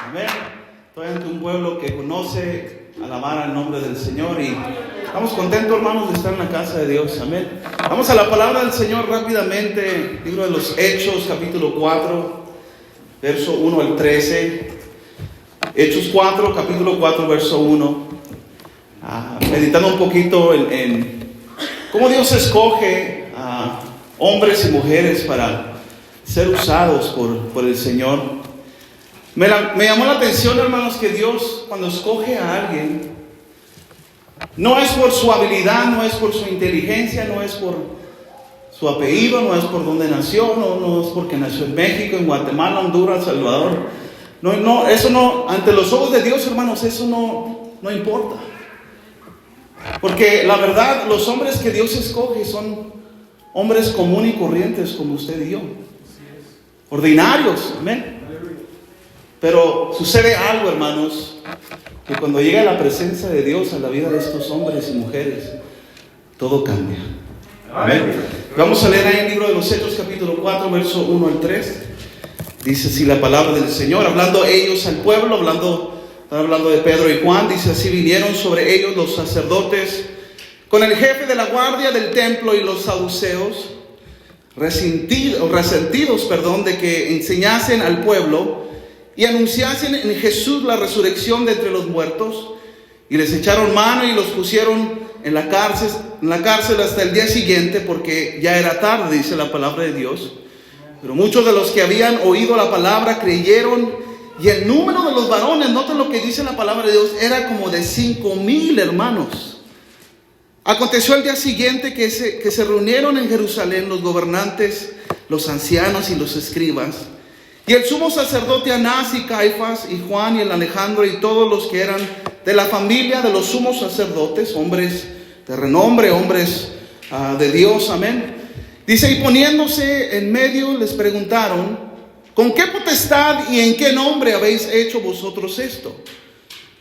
Amén. Estoy ante un pueblo que conoce alabar al nombre del Señor y estamos contentos, hermanos, de estar en la casa de Dios. Amén. Vamos a la palabra del Señor rápidamente. Libro de los Hechos, capítulo 4, verso 1 al 13. Hechos 4, capítulo 4, verso 1. Meditando un poquito en cómo Dios escoge a hombres y mujeres para ser usados por el Señor. Me llamó la atención, hermanos, que Dios, cuando escoge a alguien, no es por su habilidad, no es por su inteligencia, no es por su apellido, no es por dónde nació, no es porque nació en México, en Guatemala, Honduras, Salvador. No, eso no, ante los ojos de Dios, hermanos, eso no importa. Porque la verdad, los hombres que Dios escoge son hombres comunes y corrientes como usted y yo. Ordinarios, amén. Pero sucede algo, hermanos, que cuando llega la presencia de Dios a la vida de estos hombres y mujeres, todo cambia. Amén. Vamos a leer ahí el libro de los Hechos, capítulo 4, verso 1 al 3. Dice así la palabra del Señor, hablando ellos al pueblo, están hablando de Pedro y Juan. Dice así: vinieron sobre ellos los sacerdotes con el jefe de la guardia del templo y los saduceos, resentidos de que enseñasen al pueblo y anunciasen en Jesús la resurrección de entre los muertos. Y les echaron mano y los pusieron en la cárcel hasta el día siguiente, porque ya era tarde, dice la palabra de Dios. Pero muchos de los que habían oído la palabra creyeron, y el número de los varones, noten lo que dice la palabra de Dios, era como de 5,000 hermanos. Aconteció el día siguiente que se reunieron en Jerusalén los gobernantes, los ancianos y los escribas, y el sumo sacerdote Anás y Caifás y Juan y el Alejandro y todos los que eran de la familia de los sumos sacerdotes, hombres de renombre, hombres de Dios, amén. Dice, y poniéndose en medio les preguntaron: ¿con qué potestad y en qué nombre habéis hecho vosotros esto?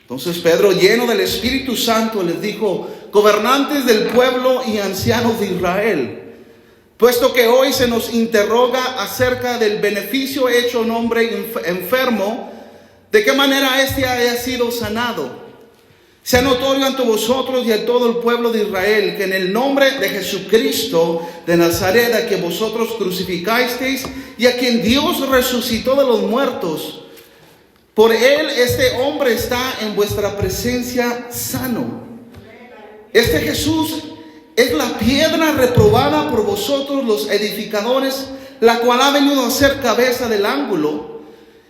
Entonces Pedro, lleno del Espíritu Santo, les dijo: gobernantes del pueblo y ancianos de Israel, puesto que hoy se nos interroga acerca del beneficio hecho a un hombre enfermo, de qué manera éste haya sido sanado. Sea notorio ante vosotros y a todo el pueblo de Israel que en el nombre de Jesucristo de Nazaret, a que vosotros crucificasteis y a quien Dios resucitó de los muertos, por él este hombre está en vuestra presencia sano. Este Jesús es la piedra reprobada por vosotros los edificadores, la cual ha venido a ser cabeza del ángulo.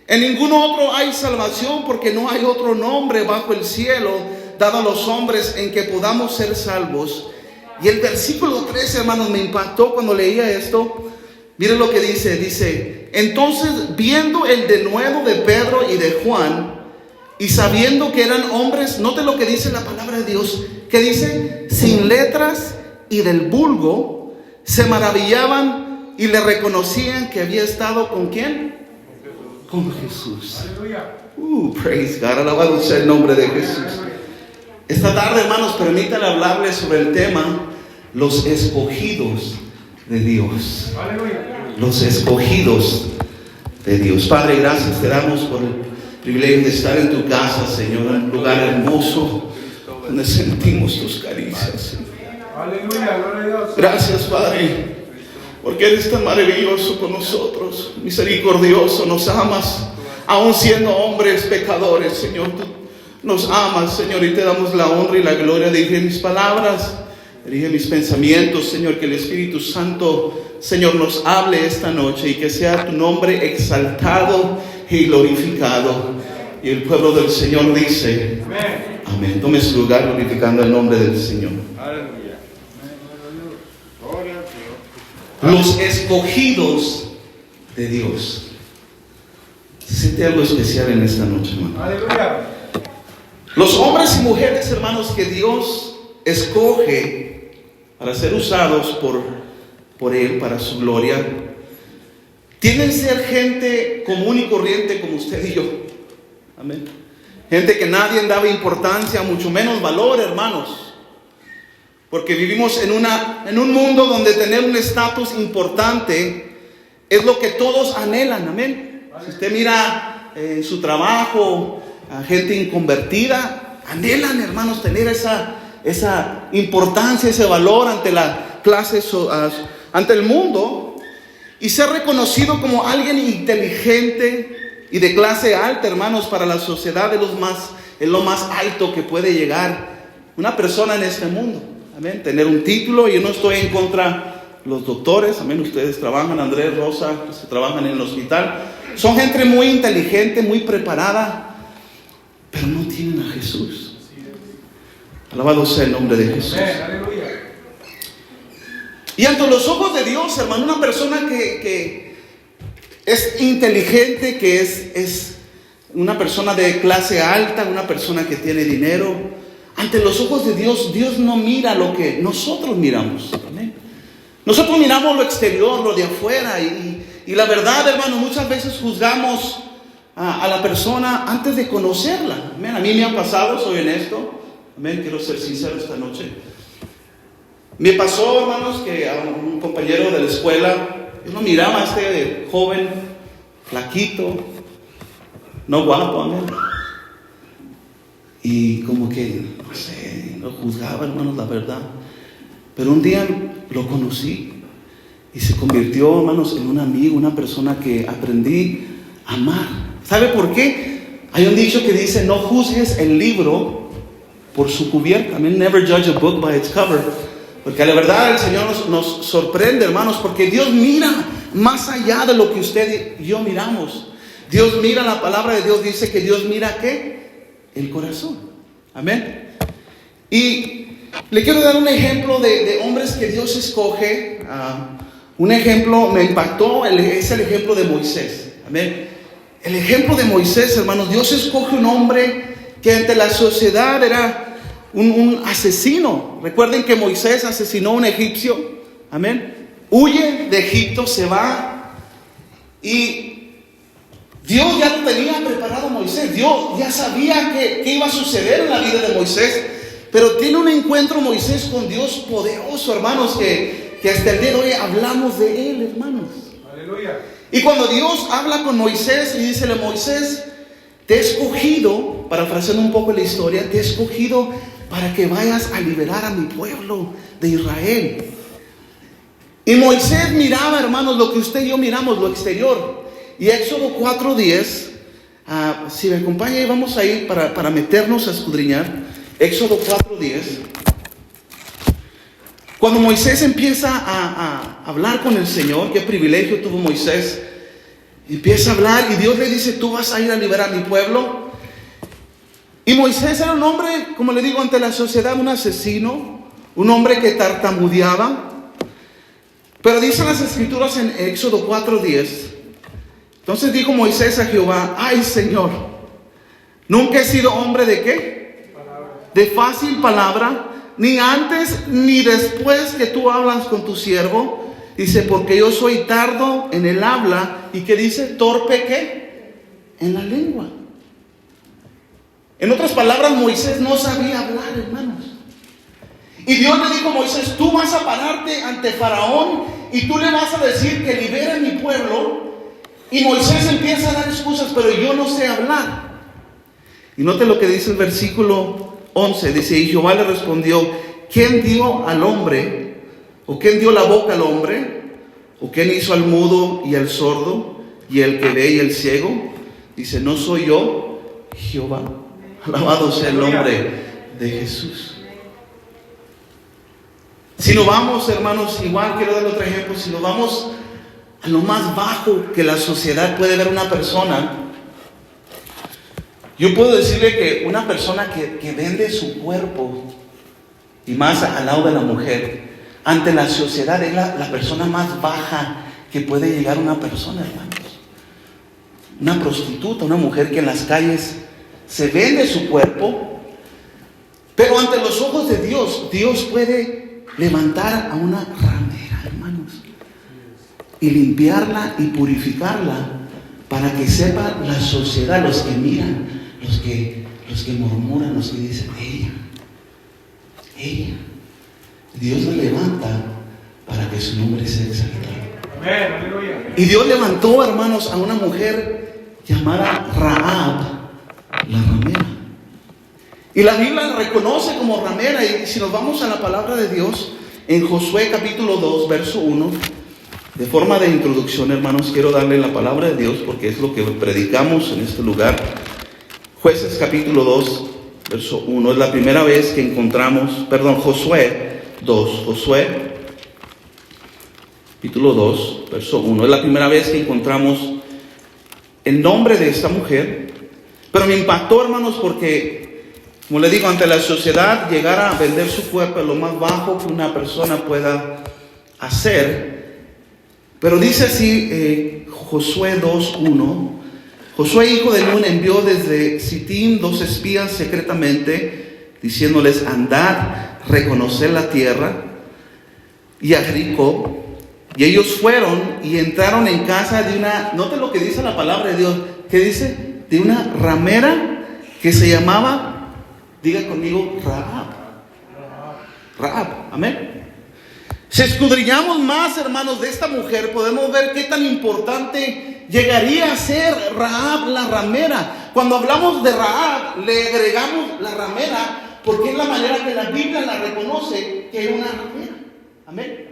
En ningún otro hay salvación, porque no hay otro nombre bajo el cielo dado a los hombres en que podamos ser salvos. Y el versículo 13, hermanos, me impactó cuando leía esto. Miren lo que dice, entonces viendo el denuedo de Pedro y de Juan, y sabiendo que eran hombres, noten lo que dice la palabra de Dios, que dice, sin letras y del vulgo, se maravillaban y le reconocían que había estado ¿con quién? Con Jesús. Praise God, alabado sea el nombre de Jesús. Esta tarde, hermanos, permítanme hablarles sobre el tema los escogidos de Dios. Los escogidos de Dios. Padre, gracias te damos por el privilegio de estar en tu casa, Señor, en un lugar hermoso donde sentimos tus caricias, Señor. Gracias, Padre, porque eres tan maravilloso con nosotros, misericordioso, nos amas, aun siendo hombres pecadores, Señor. Tú nos amas, Señor, y te damos la honra y la gloria. Dirige mis palabras, dirige mis pensamientos, Señor, que el Espíritu Santo, Señor, nos hable esta noche y que sea tu nombre exaltado y glorificado. Y el pueblo del Señor dice amén. Amén. Tome su lugar glorificando el nombre del Señor. Aleluya. Los escogidos de Dios. ¿Se siente algo especial en esta noche, hermano? Aleluya. Los hombres y mujeres, hermanos, que Dios escoge para ser usados por Él, para su gloria, tienen que ser gente común y corriente como usted y yo. Amén. Gente que nadie daba importancia, mucho menos valor, hermanos. Porque vivimos en un mundo donde tener un estatus importante es lo que todos anhelan. Amén. Si usted mira en su trabajo, a gente inconvertida, anhelan, hermanos, tener esa importancia, ese valor ante la clase, ante el mundo, y ser reconocido como alguien inteligente y de clase alta, hermanos, para la sociedad es lo más alto que puede llegar una persona en este mundo. Amén. Tener un título. Yo no estoy en contra de los doctores. Amén. Ustedes trabajan, Andrés, Rosa, los que trabajan en el hospital. Son gente muy inteligente, muy preparada, pero no tienen a Jesús. Alabado sea el nombre de Jesús. Y ante los ojos de Dios, hermano, una persona que es inteligente, que es una persona de clase alta, una persona que tiene dinero, ante los ojos de Dios, Dios no mira lo que nosotros miramos. ¿Amén? Nosotros miramos lo exterior, lo de afuera, y la verdad, hermano, muchas veces juzgamos a la persona antes de conocerla. Amén. A mí me ha pasado, soy honesto. Amén. Quiero ser sincero esta noche. Me pasó, hermanos, que a un compañero de la escuela, yo lo miraba a este joven, flaquito, no guapo, amén. Y como que, no sé, lo juzgaba, hermanos, la verdad. Pero un día lo conocí y se convirtió, hermanos, en un amigo, una persona que aprendí a amar. ¿Sabe por qué? Hay un dicho que dice: no juzgues el libro por su cubierta. I mean, never judge a book by its cover. Porque la verdad el Señor nos sorprende, hermanos, porque Dios mira más allá de lo que usted y yo miramos. Dios mira, la palabra de Dios dice que Dios mira ¿qué? El corazón. Amén. Y le quiero dar un ejemplo de hombres que Dios escoge. Un ejemplo me impactó, es el ejemplo de Moisés. Amén. El ejemplo de Moisés, hermanos. Dios escoge un hombre que ante la sociedad era un asesino. Recuerden que Moisés asesinó a un egipcio. Amén. Huye de Egipto, se va, y Dios ya lo tenía preparado a Moisés. Dios ya sabía qué iba a suceder en la vida de Moisés. Pero tiene un encuentro Moisés con Dios poderoso, hermanos, que hasta el día de hoy hablamos de él, hermanos. Aleluya. Y cuando Dios habla con Moisés y dice: Moisés, te he escogido, parafraseando un poco la historia, te he escogido para que vayas a liberar a mi pueblo de Israel. Y Moisés miraba, hermanos, lo que usted y yo miramos, lo exterior. Y Éxodo 4:10, si me acompaña, vamos a ir para meternos a escudriñar. Éxodo 4:10. Cuando Moisés empieza a hablar con el Señor, qué privilegio tuvo Moisés. Empieza a hablar y Dios le dice: tú vas a ir a liberar a mi pueblo. Y Moisés era un hombre, como le digo, ante la sociedad, un asesino, un hombre que tartamudeaba. Pero dicen las escrituras en Éxodo 4:10. Entonces dijo Moisés a Jehová: ay, Señor, nunca he sido hombre de ¿qué? De fácil palabra, ni antes ni después que tú hablas con tu siervo. Dice: porque yo soy tardo en el habla. ¿Y qué dice? Torpe ¿qué? En la lengua. En otras palabras, Moisés no sabía hablar, hermanos. Y Dios le dijo a Moisés: tú vas a pararte ante Faraón y tú le vas a decir que libere a mi pueblo. Y Moisés empieza a dar excusas: pero yo no sé hablar. Y note lo que dice el versículo 11. Dice: y Jehová le respondió: ¿quién dio al hombre? ¿O quién dio la boca al hombre? ¿O quién hizo al mudo y al sordo y el que ve y el ciego? Dice: no soy yo, Jehová. Alabado sea el nombre de Jesús. Si nos vamos, hermanos, igual quiero darle otro ejemplo. Si nos vamos a lo más bajo que la sociedad puede ver una persona, yo puedo decirle que una persona que vende su cuerpo, y más al lado de la mujer, ante la sociedad es la persona más baja que puede llegar una persona, hermanos. Una prostituta, una mujer que en las calles se vende su cuerpo, pero ante los ojos de Dios, Dios puede levantar a una ramera, hermanos, y limpiarla y purificarla para que sepa la sociedad, los que miran, los que murmuran, los que dicen: ella. Dios la levanta para que su nombre sea exaltado. Y Dios levantó, hermanos, a una mujer llamada Rahab, la ramera. Y la Biblia la reconoce como ramera. Y si nos vamos a la palabra de Dios, en Josué capítulo 2, verso 1, de forma de introducción, hermanos, quiero darle la palabra de Dios porque es lo que predicamos en este lugar. Jueces capítulo 2, verso 1, es la primera vez que encontramos, Josué 2, Josué capítulo 2, verso 1, es la primera vez que encontramos el nombre de esta mujer. Pero me impactó, hermanos, porque, como le digo, ante la sociedad, llegar a vender su cuerpo es lo más bajo que una persona pueda hacer. Pero dice así, Josué 2:1, Josué hijo de Nun envió desde Sittim 2 espías secretamente, diciéndoles: andad, reconocer la tierra y a Jericó. Y ellos fueron y entraron en casa de una, note lo que dice la palabra de Dios, que dice, de una ramera que se llamaba, diga conmigo, Rahab. Rahab, amén. Si escudriñamos más, hermanos, de esta mujer, podemos ver qué tan importante llegaría a ser Rahab, la ramera. Cuando hablamos de Rahab, le agregamos la ramera, porque es la manera que la Biblia la reconoce, que es una ramera. Amén.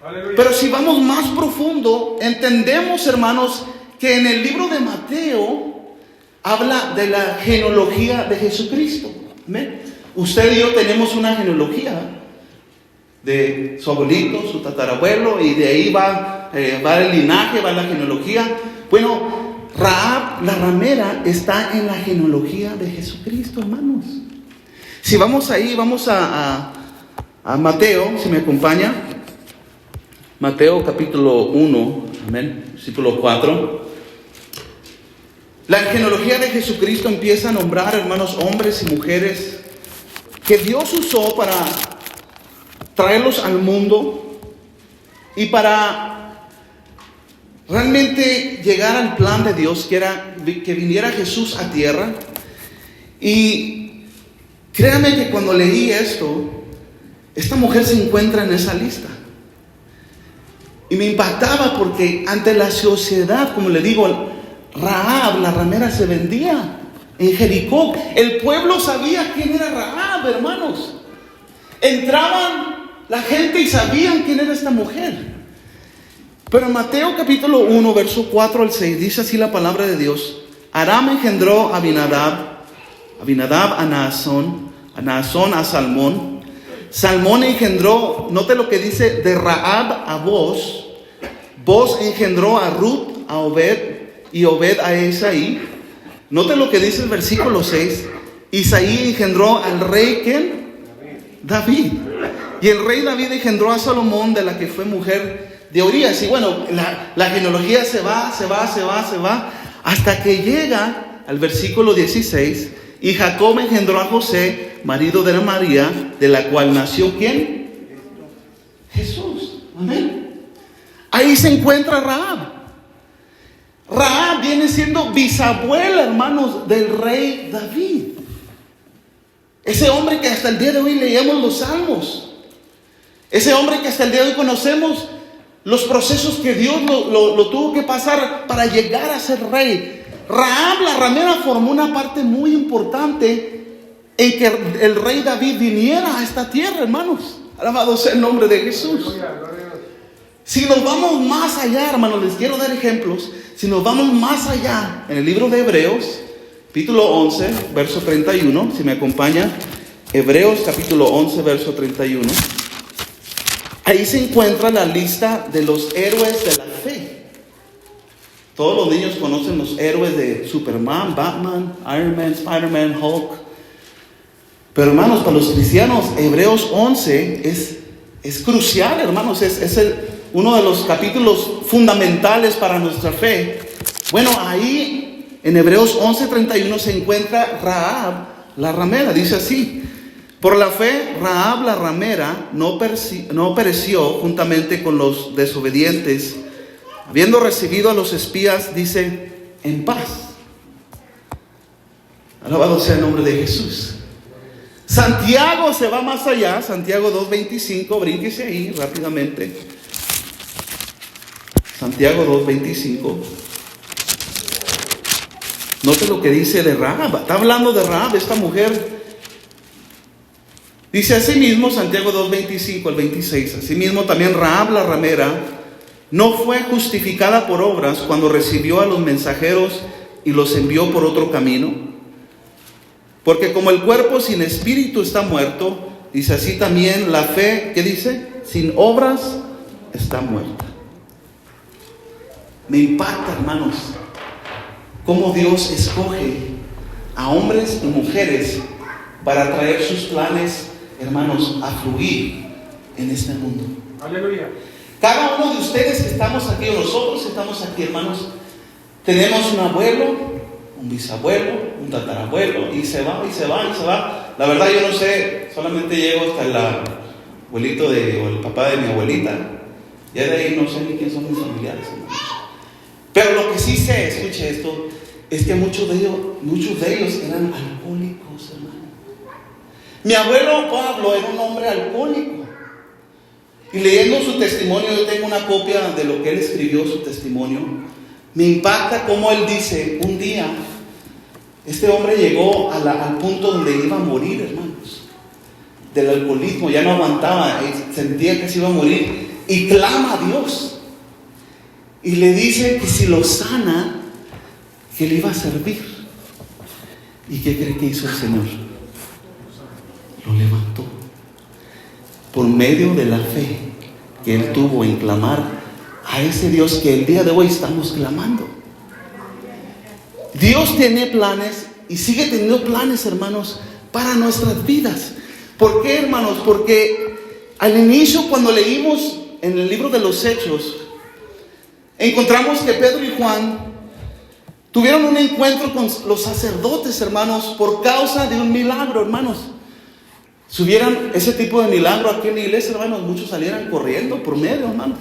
Aleluya. Pero si vamos más profundo, entendemos, hermanos, que en el libro de Mateo habla de la genealogía de Jesucristo. Amén. Usted y yo tenemos una genealogía de su abuelito, su tatarabuelo, y de ahí va el linaje, va la genealogía. Bueno, Rahab, la ramera, está en la genealogía de Jesucristo, hermanos. Si vamos ahí, vamos a Mateo, si me acompaña. Mateo capítulo 1, amén, versículo 4. La genealogía de Jesucristo empieza a nombrar, hermanos, hombres y mujeres que Dios usó para traerlos al mundo y para realmente llegar al plan de Dios, que era que viniera Jesús a tierra. Y créanme que cuando leí esto, esta mujer se encuentra en esa lista. Y me impactaba porque ante la sociedad, como le digo, Rahab, la ramera, se vendía en Jericó. El pueblo sabía quién era Rahab, hermanos. Entraban la gente y sabían quién era esta mujer. Pero en Mateo capítulo 1, verso 4 al 6, dice así la palabra de Dios. Aram engendró a Abinadab a Naasón a Salmón. Salmón engendró, note lo que dice, de Rahab a Boz. Boz engendró a Ruth, a Obed, y Obed a Isaí. Note lo que dice el versículo 6. Isaí engendró al rey, ¿quién? David. Y el rey David engendró a Salomón, de la que fue mujer de Urías. Y bueno, la genealogía se va, hasta que llega al versículo 16. Y Jacob engendró a José, marido de María, de la cual nació ¿quién? Jesús. Amén. Ahí se encuentra Rahab. Rahab viene siendo bisabuela, hermanos, del rey David. Ese hombre que hasta el día de hoy leemos los salmos. Ese hombre que hasta el día de hoy conocemos los procesos que Dios lo tuvo que pasar para llegar a ser rey. Rahab, la ramera, formó una parte muy importante en que el rey David viniera a esta tierra, hermanos. Alabado sea el nombre de Jesús. Si nos vamos más allá, hermanos, les quiero dar ejemplos. Si nos vamos más allá, en el libro de Hebreos, capítulo 11, verso 31, si me acompaña, Hebreos capítulo 11, verso 31. Ahí se encuentra la lista de los héroes de la fe. Todos los niños conocen los héroes de Superman, Batman, Iron Man, Spider-Man, Hulk. Pero hermanos, para los cristianos, Hebreos 11 es crucial, hermanos. Es uno de los capítulos fundamentales para nuestra fe. Bueno, ahí en Hebreos 11:31 se encuentra Rahab, la ramera. Dice así: por la fe, Rahab, la ramera, no pereció juntamente con los desobedientes, habiendo recibido a los espías, dice, en paz. Alabado sea el nombre de Jesús. Santiago se va más allá. Santiago 2:25, brínquese ahí rápidamente. Santiago 2:25. Note lo que dice de Rahab. Está hablando de Rahab, esta mujer. Dice asimismo, Santiago 2:25 al 26, asimismo también Rahab la ramera no fue justificada por obras cuando recibió a los mensajeros y los envió por otro camino. Porque como el cuerpo sin espíritu está muerto, dice así también la fe, ¿qué dice? Sin obras está muerta. Me impacta, hermanos, cómo Dios escoge a hombres y mujeres para traer sus planes, hermanos, a fluir en este mundo. Aleluya. Cada uno de ustedes que estamos aquí, o nosotros que estamos aquí, hermanos, tenemos un abuelo, un bisabuelo, un tatarabuelo, y se va, y se va, y se va. La verdad yo no sé, solamente llego hasta el abuelito o el papá de mi abuelita. Ya de ahí no sé ni quién son mis familiares, hermanos. Pero lo que sí sé, escuche esto, es que muchos de ellos eran alcohólicos, hermano. Mi abuelo Pablo era un hombre alcohólico. Y leyendo su testimonio, yo tengo una copia de lo que él escribió, su testimonio. Me impacta cómo él dice, un día, este hombre llegó al punto donde iba a morir, hermanos, del alcoholismo, ya no aguantaba, sentía que se iba a morir, y clama a Dios. Y le dice que si lo sana, que le iba a servir. ¿Y qué cree que hizo el Señor? Lo levantó. Por medio de la fe que él tuvo en clamar a ese Dios que el día de hoy estamos clamando. Dios tiene planes y sigue teniendo planes, hermanos, para nuestras vidas. ¿Por qué, hermanos? Porque al inicio, cuando leímos en el libro de los Hechos, encontramos que Pedro y Juan tuvieron un encuentro con los sacerdotes, hermanos, por causa de un milagro, hermanos. Si hubieran ese tipo de milagro aquí en la iglesia, hermanos, muchos salieran corriendo por medio, hermanos.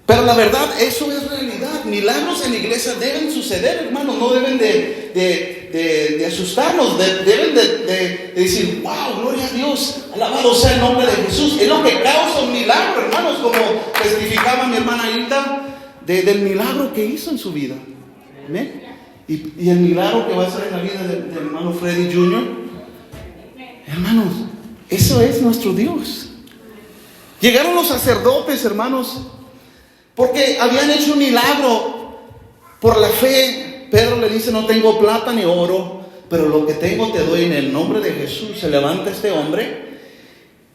Pero la verdad, eso es realidad. Milagros en la iglesia deben suceder, hermanos. No deben de asustarnos. Deben de decir, wow, gloria a Dios, alabado sea el nombre de Jesús. Es lo que causa un milagro, hermanos, como testificaba mi hermana Hilda del milagro que hizo en su vida. ¿Amén? Y el milagro que va a hacer en la vida del hermano Freddy Jr., hermanos, eso es nuestro Dios. Llegaron los sacerdotes, hermanos, porque habían hecho un milagro por la fe. Pedro le dice, no tengo plata ni oro, pero lo que tengo te doy en el nombre de Jesús. Se levanta este hombre.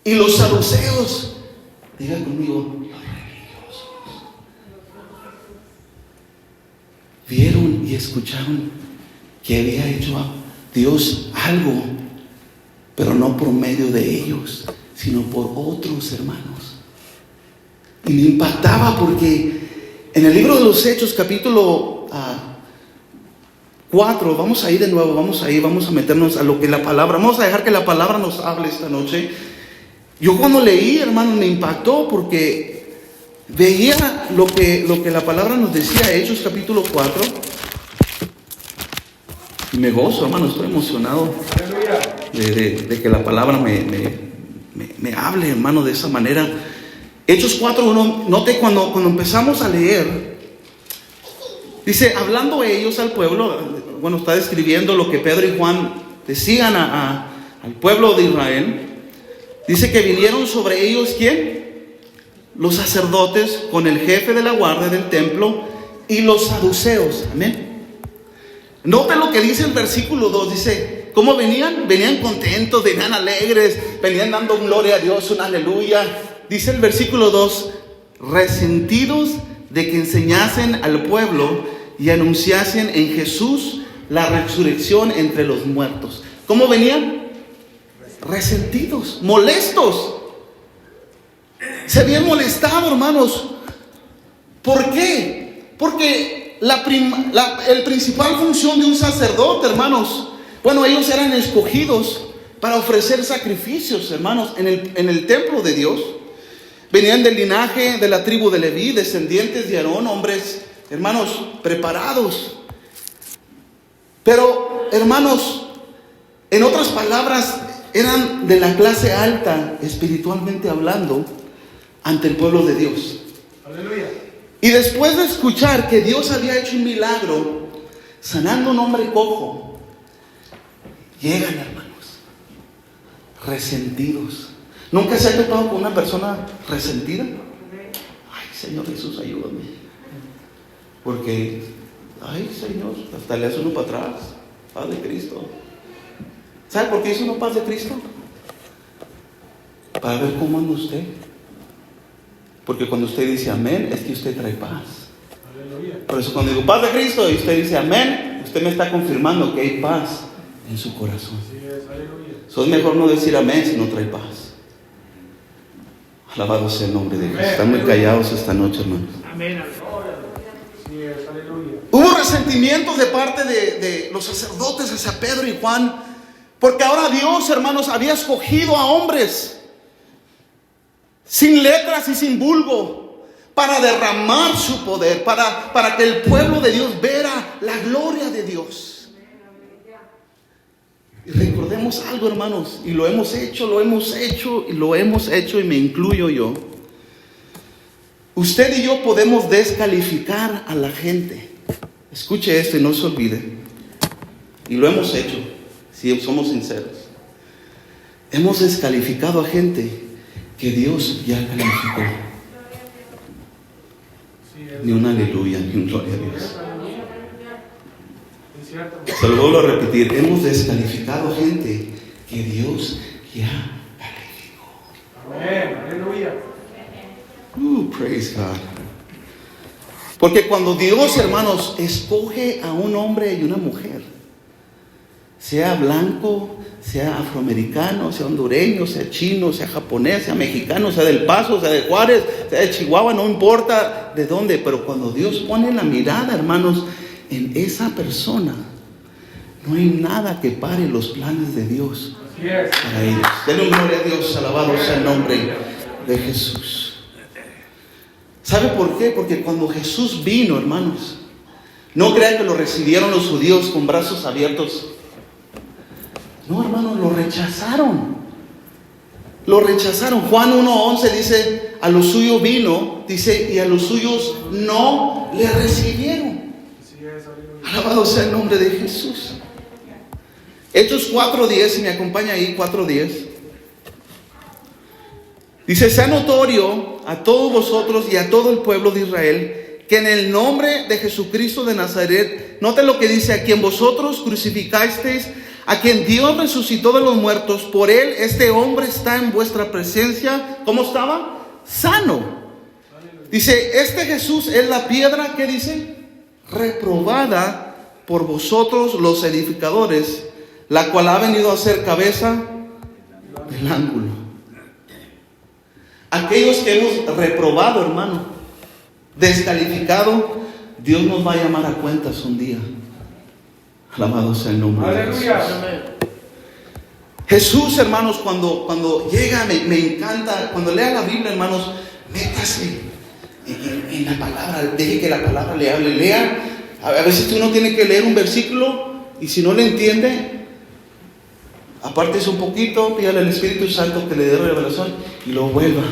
Y los saduceos, diga conmigo, los religiosos, vieron y escucharon que había hecho a Dios algo, pero no por medio de ellos, sino por otros hermanos. Y me impactaba porque en el libro de los Hechos, capítulo 4, vamos a ir de nuevo, vamos a meternos a lo que la palabra, vamos a dejar que la palabra nos hable esta noche. Yo cuando leí, hermanos, me impactó porque veía lo que la palabra nos decía, Hechos capítulo 4. Y me gozo, hermano, estoy emocionado de que la palabra me hable, hermano, de esa manera. Hechos 4:1, note cuando empezamos a leer, dice, hablando ellos al pueblo, bueno, está describiendo lo que Pedro y Juan decían al pueblo de Israel. Dice que vinieron sobre ellos, ¿quién? Los sacerdotes con el jefe de la guardia del templo y los saduceos. Amén. Note lo que dice el versículo 2, dice, ¿cómo venían? Venían contentos, venían alegres, venían dando gloria a Dios, un aleluya. Dice el versículo 2, resentidos de que enseñasen al pueblo y anunciasen en Jesús la resurrección entre los muertos. ¿Cómo venían? Resentidos, molestos. Se habían molestado, hermanos. ¿Por qué? Porque el principal función de un sacerdote, hermanos, bueno, ellos eran escogidos para ofrecer sacrificios, hermanos, en el templo de Dios. Venían del linaje de la tribu de Leví, descendientes de Aarón, hombres, hermanos, preparados. Pero, hermanos, en otras palabras, eran de la clase alta, espiritualmente hablando, ante el pueblo de Dios. Aleluya. Y después de escuchar que Dios había hecho un milagro, sanando a un hombre cojo. Llegan, hermanos, resentidos. ¿Nunca se ha topado con una persona resentida? Ay, Señor Jesús, ayúdame. Porque, ay, Señor, hasta le hace uno para atrás. Paz de Cristo. ¿Sabe por qué hizo uno paz de Cristo? Para ver cómo anda usted. Porque cuando usted dice amén, es que usted trae paz. Por eso cuando digo paz de Cristo y usted dice amén, usted me está confirmando que hay paz en su corazón. Es mejor no decir amén si no trae paz. Alabado sea el nombre de Dios. Están muy callados esta noche, hermanos. Amén. Hubo resentimientos de parte de los sacerdotes hacia Pedro y Juan, porque ahora Dios, hermanos, había escogido a hombres sin letras y sin vulgo para derramar su poder, para que el pueblo de Dios viera la gloria de Dios. Y recordemos algo, hermanos, y lo hemos hecho y me incluyo yo. Usted y yo podemos descalificar a la gente. Escuche esto y no se olvide. Y lo hemos hecho, si somos sinceros. Hemos descalificado a gente que Dios ya calificó. Ni un aleluya, ni un gloria a Dios. Se lo vuelvo a repetir. Hemos descalificado gente que Dios ya calificó. Amén, aleluya. Praise God. Porque cuando Dios, hermanos, escoge a un hombre y una mujer, sea blanco, sea afroamericano, sea hondureño, sea chino, sea japonés, sea mexicano, sea del Paso, sea de Juárez, sea de Chihuahua, no importa de dónde, pero cuando Dios pone la mirada, hermanos, en esa persona, no hay nada que pare los planes de Dios para ellos. Denle gloria a Dios, alabado sea el nombre de Jesús. ¿Sabe por qué? Porque cuando Jesús vino, hermanos, no crean que lo recibieron los judíos con brazos abiertos. No, hermanos, lo rechazaron. Lo rechazaron. Juan 1:11 dice, a los suyos vino, dice, y a los suyos no le recibieron. Alabado sea el nombre de Jesús. Hechos 4:10, si me acompaña ahí, 4:10. Dice, sea notorio a todos vosotros y a todo el pueblo de Israel que en el nombre de Jesucristo de Nazaret, note lo que dice, a quien vosotros crucificasteis, a quien Dios resucitó de los muertos, por él este hombre está en vuestra presencia. ¿Cómo estaba? Sano. Dice, este Jesús es la piedra, ¿qué dice? Reprobada por vosotros los edificadores, la cual ha venido a ser cabeza del ángulo. Aquellos que hemos reprobado, hermano, descalificado, Dios nos va a llamar a cuentas un día. Alabado sea el nombre de Jesús. Jesús, hermanos, cuando llega, me encanta, cuando lea la Biblia, hermanos, métase en la palabra, deje que la palabra le hable, lea. A veces uno tiene que leer un versículo y si no le entiende, apártese un poquito, pídale al Espíritu Santo que le dé revelación y lo vuelva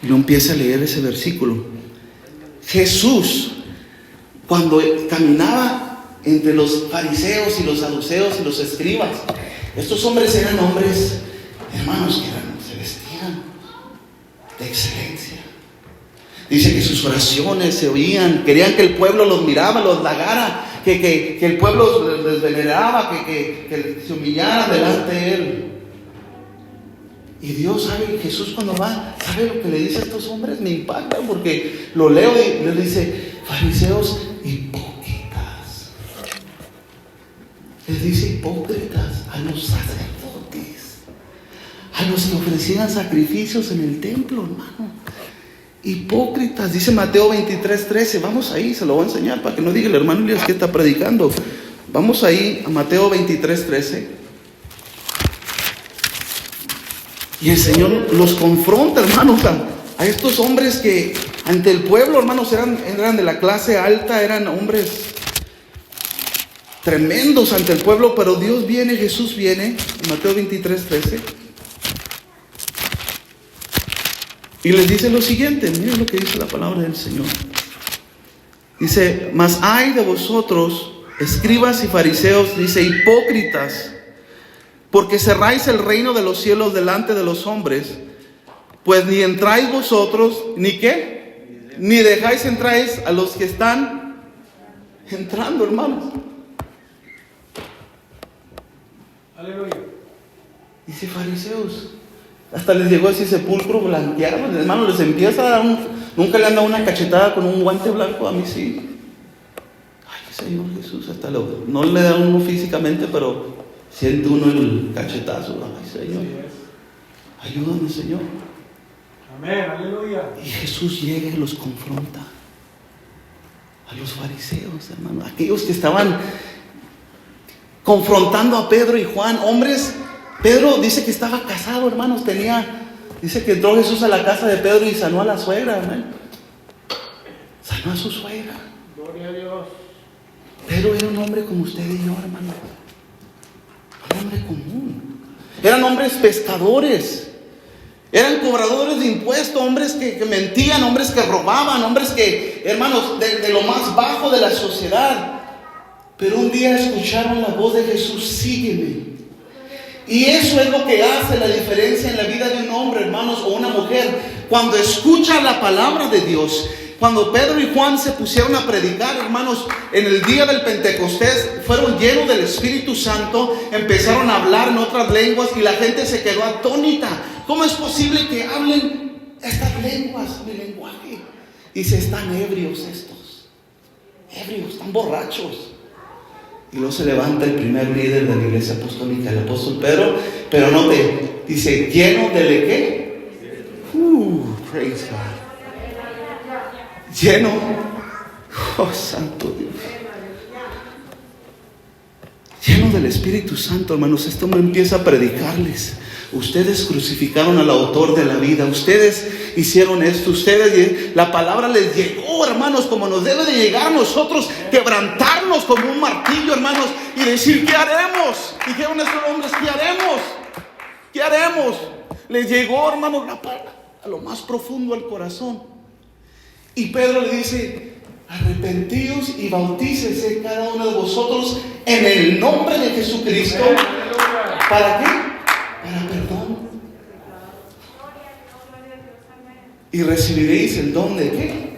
y lo empiece a leer ese versículo. Jesús, cuando caminaba entre los fariseos y los saduceos y los escribas, estos hombres eran hombres, hermanos, que se vestían de excelencia. Dice que sus oraciones se oían, querían que el pueblo los miraba, los halagara, que el pueblo les veneraba, que se humillara delante de él. Y Dios sabe, Jesús cuando va, ¿sabe lo que le dice a estos hombres? Me impacta porque lo leo y les dice, fariseos hipócritas. Les dice hipócritas a los sacerdotes, a los que ofrecían sacrificios en el templo, hermano. Hipócritas, dice Mateo 23:13. Vamos ahí, se lo voy a enseñar para que no diga el hermano Elías que está predicando. Vamos ahí a Mateo 23:13. Y el Señor los confronta, hermanos, a estos hombres que ante el pueblo, hermanos, eran de la clase alta, eran hombres tremendos ante el pueblo, pero Dios viene, Jesús viene, en Mateo 23:13. Y les dice lo siguiente, miren lo que dice la palabra del Señor. Dice, mas ay de vosotros, escribas y fariseos, dice, hipócritas, porque cerráis el reino de los cielos delante de los hombres, pues ni entráis vosotros, ni qué, ni dejáis entrar a los que están entrando, hermanos. Aleluya. Dice, fariseos, hasta les llegó ese sepulcro blanqueado, hermano, les empieza a dar nunca le han dado una cachetada con un guante blanco, a mí sí. Ay, Señor Jesús, hasta no le da uno físicamente, pero siente uno el cachetazo. Ay, Señor, ayúdame, Señor. Amén, aleluya. Y Jesús llega y los confronta a los fariseos, hermano, aquellos que estaban confrontando a Pedro y Juan, hombres. Pedro dice que estaba casado, hermanos, dice que entró Jesús a la casa de Pedro y sanó a la suegra, hermano. Sanó a su suegra. Gloria a Dios. Pedro era un hombre como usted y yo, hermano. Un hombre común. Eran hombres pescadores. Eran cobradores de impuestos, hombres que mentían, hombres que robaban, hombres que, hermanos, de lo más bajo de la sociedad. Pero un día escucharon la voz de Jesús, sígueme. Y eso es lo que hace la diferencia en la vida de un hombre, hermanos, o una mujer. Cuando escucha la palabra de Dios. Cuando Pedro y Juan se pusieron a predicar, hermanos, en el día del Pentecostés, fueron llenos del Espíritu Santo, empezaron a hablar en otras lenguas y la gente se quedó atónita. ¿Cómo es posible que hablen estas lenguas, mi lenguaje? Dice, están ebrios estos. Ebrios, están borrachos. Y luego se levanta el primer líder de la iglesia apostólica, el apóstol Pedro, pero note, dice, lleno de ¿qué? Praise God. Lleno, oh santo Dios, lleno del Espíritu Santo, hermanos. Este hombre empieza a predicarles. Ustedes crucificaron al autor de la vida, ustedes hicieron esto, la palabra les llegó, hermanos, como nos debe de llegar a nosotros, quebrantarnos como un martillo, hermanos, y decir, ¿qué haremos? Dijeron estos hombres, ¿qué haremos? ¿Qué haremos? Les llegó, hermanos, la palabra a lo más profundo del corazón. Y Pedro le dice, arrepentíos y bautícese cada uno de vosotros en el nombre de Jesucristo. ¿Para qué? Para perdón. Y recibiréis el don de ¿qué?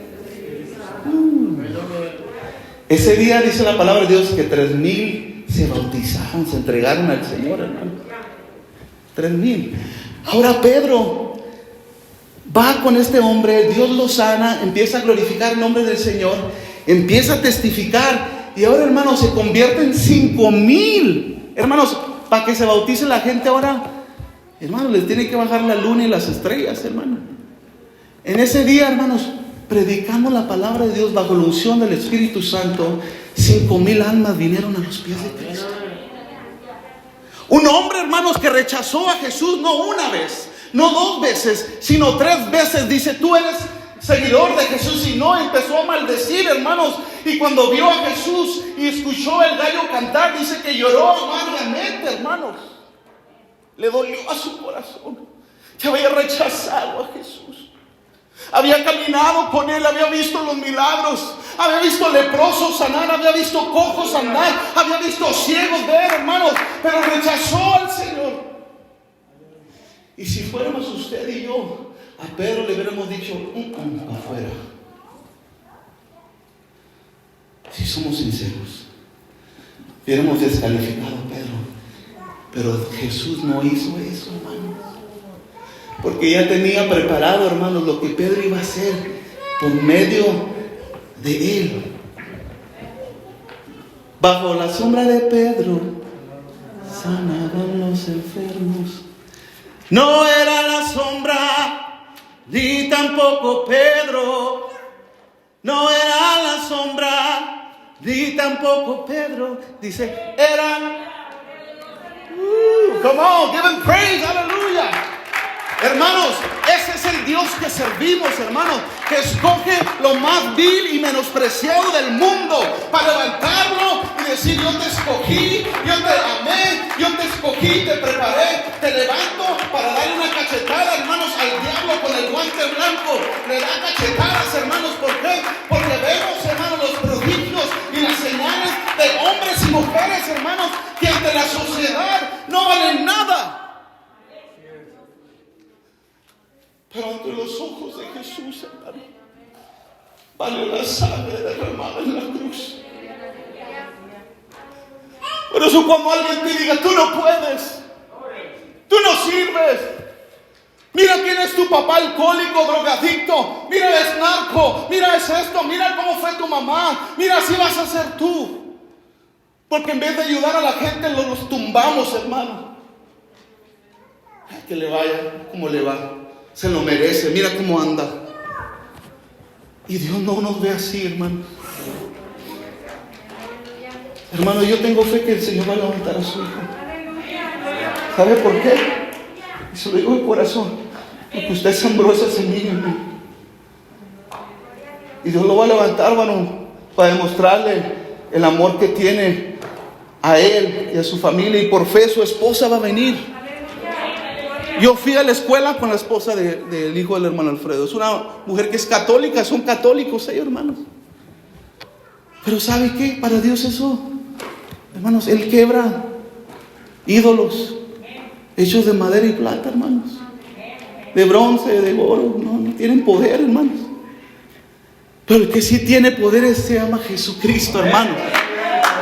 Ese día dice la palabra de Dios que 3,000 se bautizaron, se entregaron al Señor, hermano. 3,000. Ahora Pedro va con este hombre, Dios lo sana, empieza a glorificar el nombre del Señor, empieza a testificar, y ahora, hermanos, se convierte en 5,000. Hermanos, para que se bautice la gente ahora, hermanos, les tiene que bajar la luna y las estrellas, hermano. En ese día, hermanos, predicando la palabra de Dios bajo la unción del Espíritu Santo, 5,000 almas vinieron a los pies de Cristo. Un hombre, hermanos, que rechazó a Jesús no una vez, no 2 veces, sino 3 veces. Dice, tú eres seguidor de Jesús, y no, empezó a maldecir, hermanos. Y cuando vio a Jesús y escuchó el gallo cantar, dice que lloró amargamente, hermanos. Le dolió a su corazón que había rechazado a Jesús. Había caminado con él, había visto los milagros, había visto leprosos sanar, había visto cojos andar, había visto ciegos ver, hermanos, pero rechazó al Señor. Y si fuéramos usted y yo, a Pedro le hubiéramos dicho, afuera. Si somos sinceros, hubiéramos descalificado a Pedro. Pero Jesús no hizo eso, hermanos. Porque ya tenía preparado, hermanos, lo que Pedro iba a hacer por medio de él. Bajo la sombra de Pedro sanaban los enfermos. No era la sombra, ni tampoco Pedro. No era la sombra, ni tampoco Pedro. Dice, era. Come on, give him praise, aleluya. Hermanos, ese es el Dios que servimos, hermanos, que escoge lo más vil y menospreciado del mundo para levantarlo y decir, yo te escogí, yo te amé, yo te escogí, te preparé, te levanto para darle una cachetada, hermanos, al diablo con el guante blanco. Le da cachetadas, hermanos, ¿por qué? Porque vemos, hermanos, los prodigios y las señales de hombres los ojos de Jesús, hermano, vale la sangre derramada en la cruz. Por eso cuando alguien te diga, tú no puedes, tú no sirves, mira quién es tu papá alcohólico, drogadicto, mira es narco, mira es esto, mira cómo fue tu mamá, mira así vas a ser tú. Porque en vez de ayudar a la gente los tumbamos, hermano. Ay, que le vaya como le va, se lo merece, mira cómo anda. Y Dios no nos ve así, hermano. Hermano, yo tengo fe que el Señor va a levantar a su hijo. ¿Sabe por qué? Y se lo digo de corazón. Porque usted sembró esa semilla en mí. Y Dios lo va a levantar, hermano, para demostrarle el amor que tiene a él y a su familia. Y por fe su esposa va a venir. Yo fui a la escuela con la esposa del hijo del hermano Alfredo. Es una mujer que es católica, son católicos ellos, hermanos. Pero ¿sabe qué? Para Dios eso, hermanos, Él quebra ídolos hechos de madera y plata, hermanos, de bronce, de oro. No tienen poder, hermanos. Pero el que sí tiene poder se llama Jesucristo, hermanos.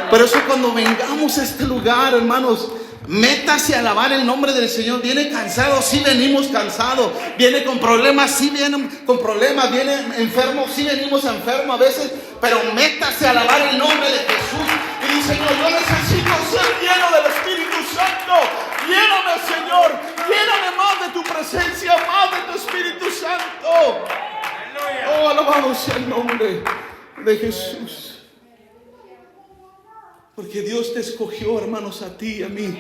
Por eso cuando vengamos a este lugar, hermanos, métase a alabar el nombre del Señor. Viene cansado, sí venimos cansados. Viene con problemas, sí vienen con problemas. Viene enfermo, sí venimos enfermos a veces. Pero métase a alabar el nombre de Jesús. Y dice, Señor, yo necesito ser lleno del Espíritu Santo. Lléname, Señor. Lléname más de tu presencia, más de tu Espíritu Santo. Oh, alabado sea el nombre de Jesús. Porque Dios te escogió, hermanos, a ti y a mí.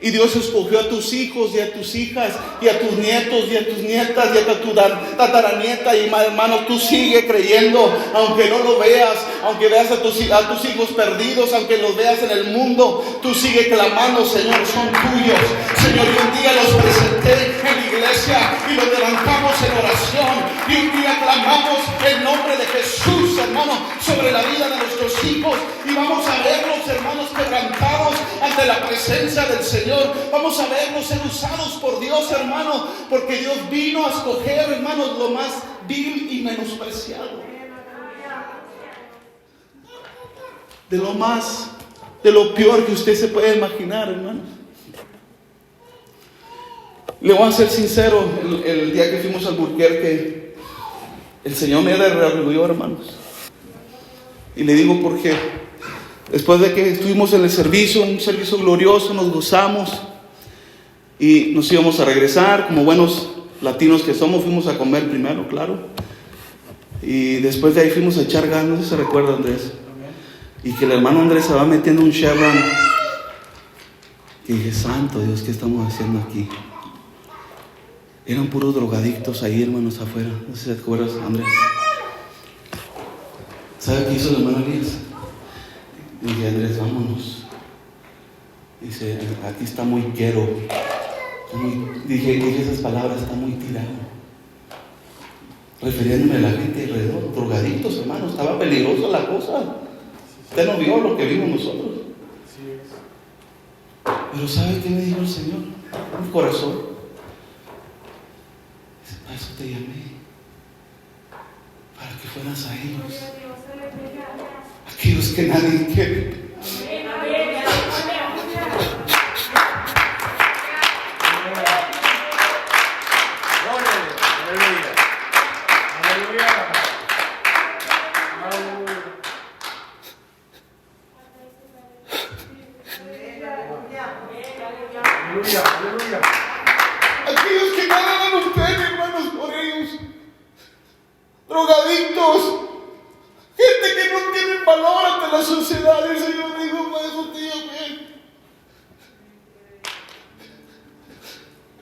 Y Dios escogió a tus hijos y a tus hijas y a tus nietos y a tus nietas y a tu tataranieta. Y hermano, tú sigue creyendo, aunque no lo veas, aunque veas a tus hijos perdidos, aunque los veas en el mundo, tú sigue clamando, Señor, son tuyos. Señor, y un día los presenté en la iglesia y los levantamos en oración. Y un día clamamos el nombre de Jesús, hermano, sobre la vida de nuestros hijos. Y vamos a verlos, hermanos, quebrantados ante la presencia del Señor. Vamos a verlos ser usados por Dios, hermano, porque Dios vino a escoger, hermanos, lo más vil y menospreciado. De lo peor que usted se puede imaginar, hermano. Le voy a ser sincero, el día que fuimos al Albuquerque, el Señor me reavivó, hermanos. Y le digo por qué. Después de que estuvimos en el servicio, un servicio glorioso, nos gozamos y nos íbamos a regresar. Como buenos latinos que somos, fuimos a comer primero, claro. Y después de ahí fuimos a echar ganas, no sé si se recuerda, Andrés. Y que el hermano Andrés se va metiendo un Chevron. Y dije, santo Dios, ¿qué estamos haciendo aquí? Eran puros drogadictos ahí, hermanos, afuera. No sé si te acuerdas, Andrés. ¿Sabe qué hizo el hermano Elías? Dije, Andrés, vámonos. Dice, aquí está muy quiero. Dije esas palabras, está muy tirado. Refiriéndome a la gente alrededor, drogadictos, hermanos, estaba peligrosa la cosa. Usted no vio lo que vimos nosotros. Pero ¿sabe qué me dijo el Señor? Mi corazón. Dice, para eso te llamé. Para que fueras a ellos. Aquellos que nadie quiere. Aquellos que nada dan ustedes, hermanos, por ellos. Drogadictos. Gente que no tiene valor ante la sociedad. El Señor dijo, para eso te llamé.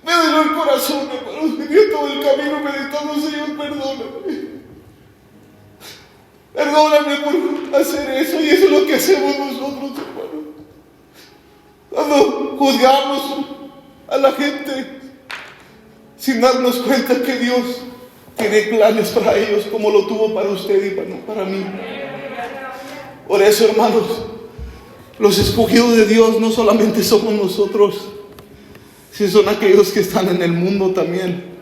Me dolió el corazón, hermanos. Venía todo el camino meditando, Señor, perdóname. Perdóname por hacer eso. Y eso es lo que hacemos nosotros, hermanos. Cuando juzgamos a la gente sin darnos cuenta que Dios tiene planes para ellos como lo tuvo para usted y para mí. Por eso, hermanos, los escogidos de Dios no solamente somos nosotros, sino son aquellos que están en el mundo también,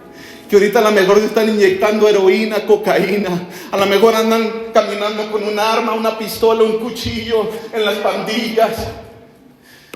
que ahorita a lo mejor se están inyectando heroína, cocaína, a lo mejor andan caminando con un arma, una pistola, un cuchillo en las pandillas.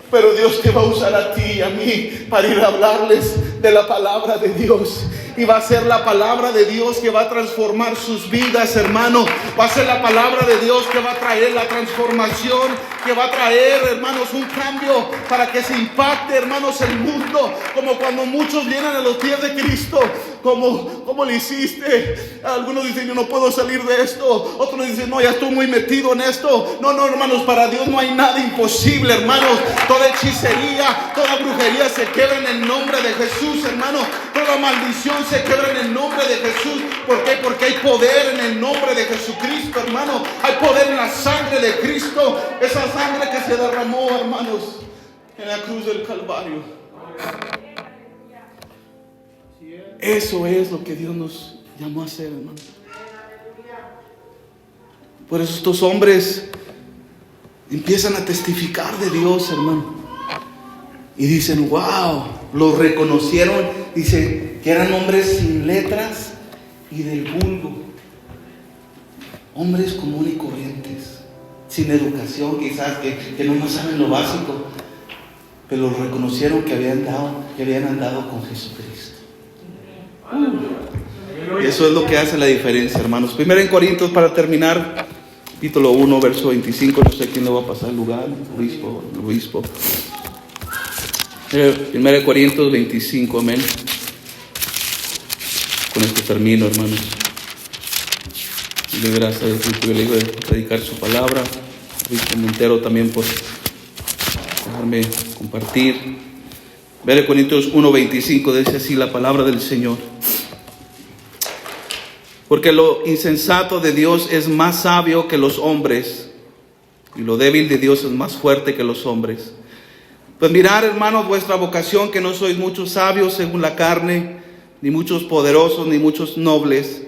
Pero Dios te va a usar a ti y a mí para ir a hablarles de la palabra de Dios. Y va a ser la palabra de Dios que va a transformar sus vidas, hermano. Va a ser la palabra de Dios que va a traer la transformación, que va a traer, hermanos, un cambio para que se impacte, hermanos, el mundo. Como cuando muchos vienen a los pies de Cristo. ¿Cómo le hiciste? Algunos dicen, yo no puedo salir de esto. Otros dicen, no, ya estoy muy metido en esto. No, hermanos, para Dios no hay nada imposible, hermanos. Toda hechicería, toda brujería se quebra en el nombre de Jesús, hermano. Toda maldición se quebra en el nombre de Jesús. ¿Por qué? Porque hay poder en el nombre de Jesucristo, hermano. Hay poder en la sangre de Cristo. Esa sangre que se derramó, hermanos, en la cruz del Calvario. Eso es lo que Dios nos llamó a hacer, hermano. Por eso estos hombres empiezan a testificar de Dios, hermano. Y dicen, wow, los reconocieron. Dice que eran hombres sin letras y del vulgo. Hombres comunes y corrientes, sin educación quizás, que no saben lo básico. Pero los reconocieron que habían andado con Jesucristo. Y eso es lo que hace la diferencia, hermanos. 1 Corintios, para terminar, capítulo 1, verso 25. No sé quién le va a pasar el lugar, el obispo. 1 Corintios 25, amén. Con esto termino, hermanos. Le doy gracias a Dios por el privilegio de predicar su palabra. Obispo Montero también por dejarme compartir. 1 Corintios 1:25 dice así la palabra del Señor. Porque lo insensato de Dios es más sabio que los hombres, y lo débil de Dios es más fuerte que los hombres. Pues mirad, hermanos, vuestra vocación, que no sois muchos sabios según la carne, ni muchos poderosos, ni muchos nobles.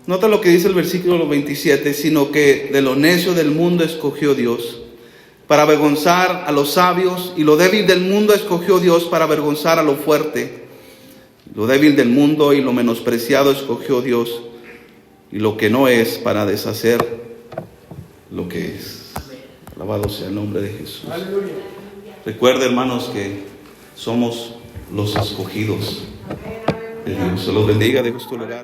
Nota lo que dice el versículo 27, sino que de lo necio del mundo escogió Dios para avergonzar a los sabios, y lo débil del mundo escogió Dios para avergonzar a lo fuerte. Lo débil del mundo y lo menospreciado escogió Dios, y lo que no es, para deshacer lo que es. Alabado sea el nombre de Jesús. Aleluya. Recuerda, hermanos, que somos los escogidos de Dios. Se los bendiga, dejo tu lugar.